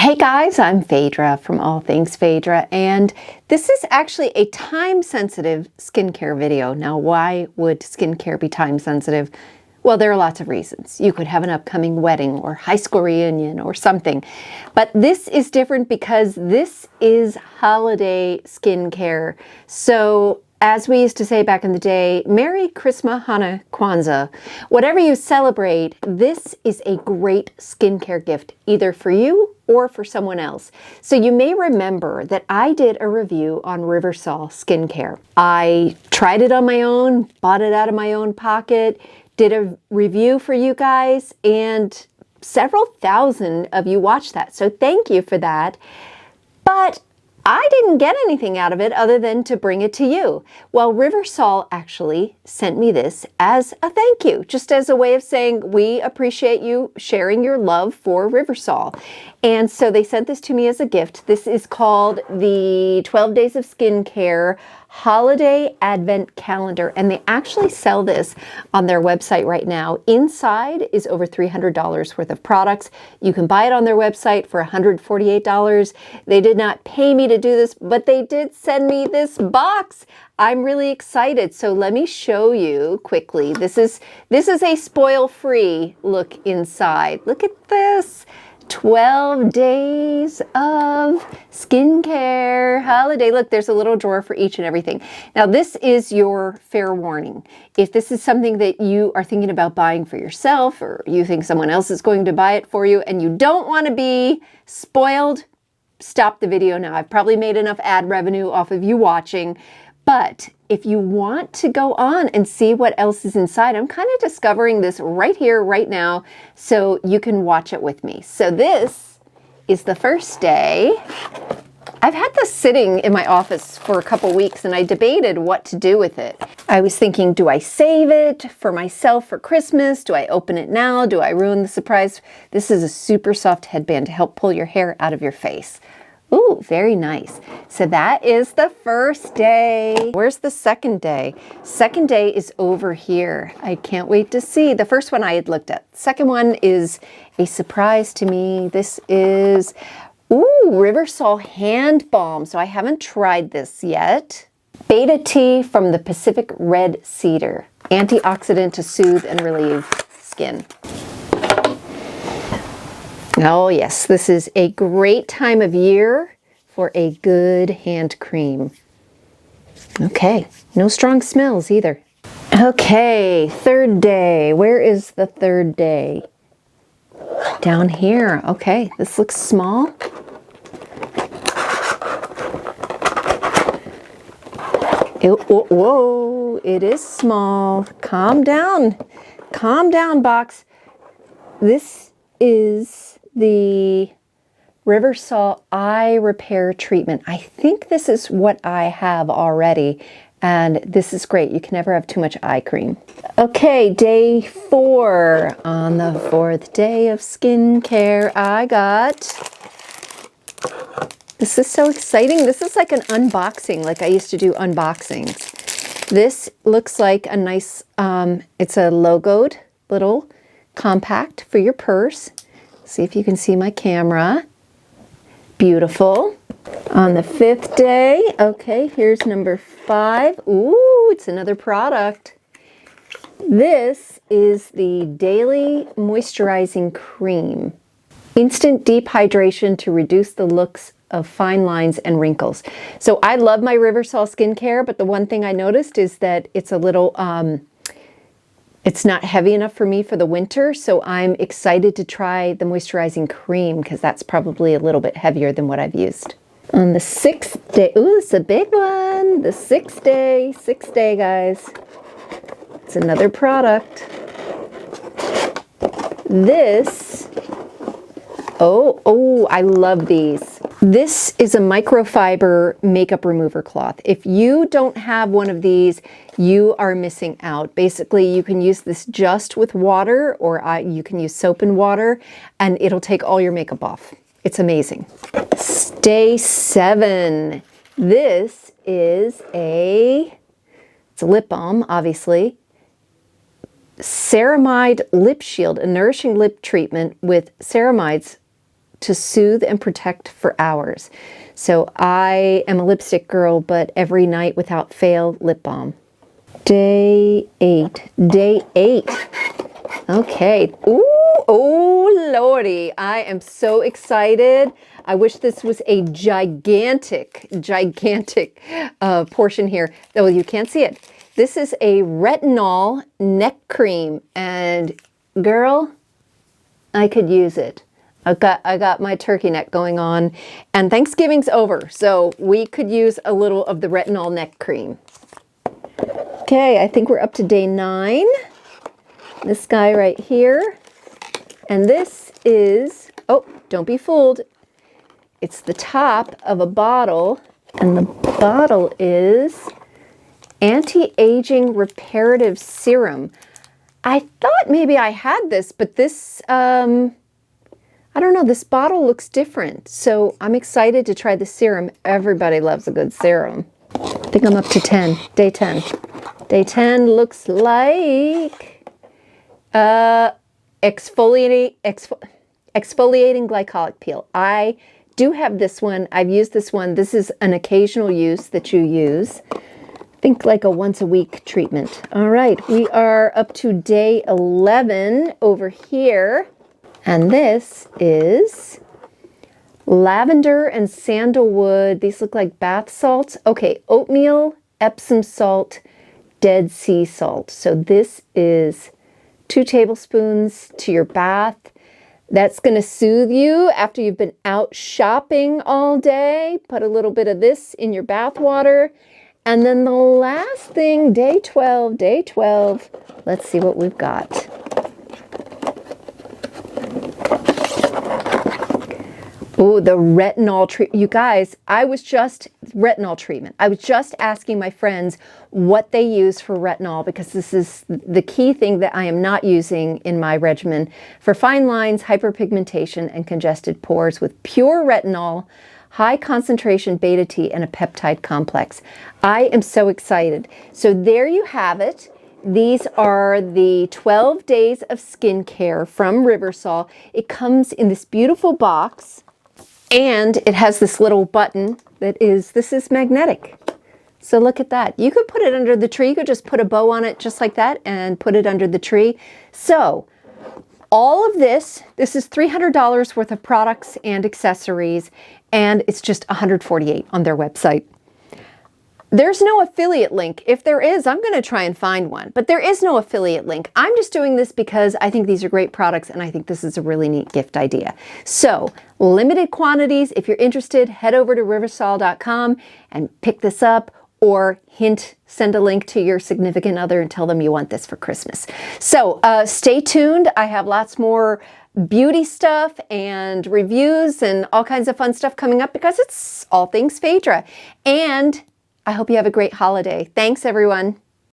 Hey guys, I'm Phaedra from All Things Phaedra, and this is actually a time-sensitive skincare video. Now, why would skincare be time-sensitive? Well, there are lots of reasons. You could have an upcoming wedding or high school reunion or something. But this is different because this is holiday skincare. So, as we used to say back in the day, Merry Christmas, Hanukkah, Kwanzaa. Whatever you celebrate, this is a great skincare gift, either for you or for someone else. So you may remember that I did a review on Riversol skincare. I tried it on my own, bought it out of my own pocket, did a review for you guys, and several thousand of you watched that. So thank you for that. But I didn't get anything out of it other than to bring it to you. Well, Riversol actually sent me this as a thank you, just as a way of saying, we appreciate you sharing your love for Riversol. And so they sent this to me as a gift. This is called the 12 Days of Skincare Holiday Advent Calendar, and they actually sell this on their website right now. Inside is over $300 worth of products. You can buy it on their website for $148. They did not pay me to do this, but they did send me this box. I'm really excited. So let me show you quickly. This is a spoil-free look inside. Look at this. 12 days of skincare holiday. Look, there's a little drawer for each and everything. Now, this is your fair warning. If this is something that you are thinking about buying for yourself, or you think someone else is going to buy it for you and you don't want to be spoiled, stop the video now. I've probably made enough ad revenue off of you watching. But if you want to go on and see what else is inside, I'm kind of discovering this right here, right now, so you can watch it with me. So this is the first day. I've had this sitting in my office for a couple weeks, and I debated what to do with it. I was thinking, do I save it for myself for Christmas? Do I open it now? Do I ruin the surprise? This is a super soft headband to help pull your hair out of your face. Ooh, very nice. So that is the first day. Where's the second day? Second day is over here. I can't wait to see. The first one I had looked at. Second one is a surprise to me. This is, Riversol Hand Balm. So I haven't tried this yet. Beta tea from the Pacific Red Cedar. Antioxidant to soothe and relieve skin. Oh yes, this is a great time of year for a good hand cream. Okay, no strong smells either. Okay, third day. Where is the third day? Down here. Okay, this looks small. Whoa, it is small. Calm down. Calm down, box. This is the Riversol Eye Repair Treatment. I think this is what I have already, and this is great. You can never have too much eye cream. Okay, day 4. On the 4th day of skincare, I got... This is so exciting. This is like an unboxing, like I used to do unboxings. This looks like a nice, it's a logoed little compact for your purse. See if you can see my camera. Beautiful. On the 5th day, okay, here's number 5. Ooh, it's another product. This is the Daily Moisturizing Cream. Instant deep hydration to reduce the looks of fine lines and wrinkles. So I love my Riversol skincare, but the one thing I noticed is that it's a little, it's not heavy enough for me for the winter, so I'm excited to try the moisturizing cream because that's probably a little bit heavier than what I've used. On the 6th day, ooh, it's a big one. The 6th day, guys. It's another product. This, I love these. This is a microfiber makeup remover cloth. If you don't have one of these, you are missing out. Basically, you can use this just with water, or you can use soap and water, and it'll take all your makeup off. It's amazing. Day 7. This is it's a lip balm, obviously. Ceramide Lip Shield, a nourishing lip treatment with ceramides to soothe and protect for hours. So I am a lipstick girl, but every night without fail, lip balm. Day 8. Day 8. Okay. Ooh, oh lordy. I am so excited. I wish this was a gigantic portion here. Oh, you can't see it. This is a retinol neck cream, and girl, I could use it. I got my turkey neck going on, and Thanksgiving's over, so we could use a little of the retinol neck cream. Okay, I think we're up to day 9. This guy right here. And this is, oh, don't be fooled. It's the top of a bottle, and the bottle is anti-aging reparative serum. I thought maybe I had this, but this, I don't know, this bottle looks different. So I'm excited to try the serum. Everybody loves a good serum. I think I'm up to 10, day 10. Day 10 looks like exfoliating glycolic peel. I do have this one. I've used this one. This is an occasional use that you use. Think like a once a week treatment. All right, we are up to day 11 over here. And this is lavender and sandalwood. These look like bath salts. Okay, oatmeal, Epsom salt, Dead Sea salt. So this is 2 tablespoons to your bath. That's going to soothe you after you've been out shopping all day. Put a little bit of this in your bath water. And then the last thing, day 12. Let's see what we've got. Oh, the retinol treatment. You guys, retinol treatment. I was just asking my friends what they use for retinol, because this is the key thing that I am not using in my regimen for fine lines, hyperpigmentation, and congested pores, with pure retinol, high concentration beta T, and a peptide complex. I am so excited. So there you have it. These are the 12 days of skincare from Riversol. It comes in this beautiful box. And it has this little button this is magnetic. So look at that. You could put it under the tree. You could just put a bow on it just like that and put it under the tree. So all of this is $300 worth of products and accessories, and it's just $148 on their website. There's no affiliate link. If there is, I'm going to try and find one, but there is no affiliate link. I'm just doing this because I think these are great products, and I think this is a really neat gift idea. So limited quantities. If you're interested, head over to riversol.com and pick this up, or send a link to your significant other and tell them you want this for Christmas. So stay tuned. I have lots more beauty stuff and reviews and all kinds of fun stuff coming up, because it's all things Phaedra. And I hope you have a great holiday. Thanks, everyone.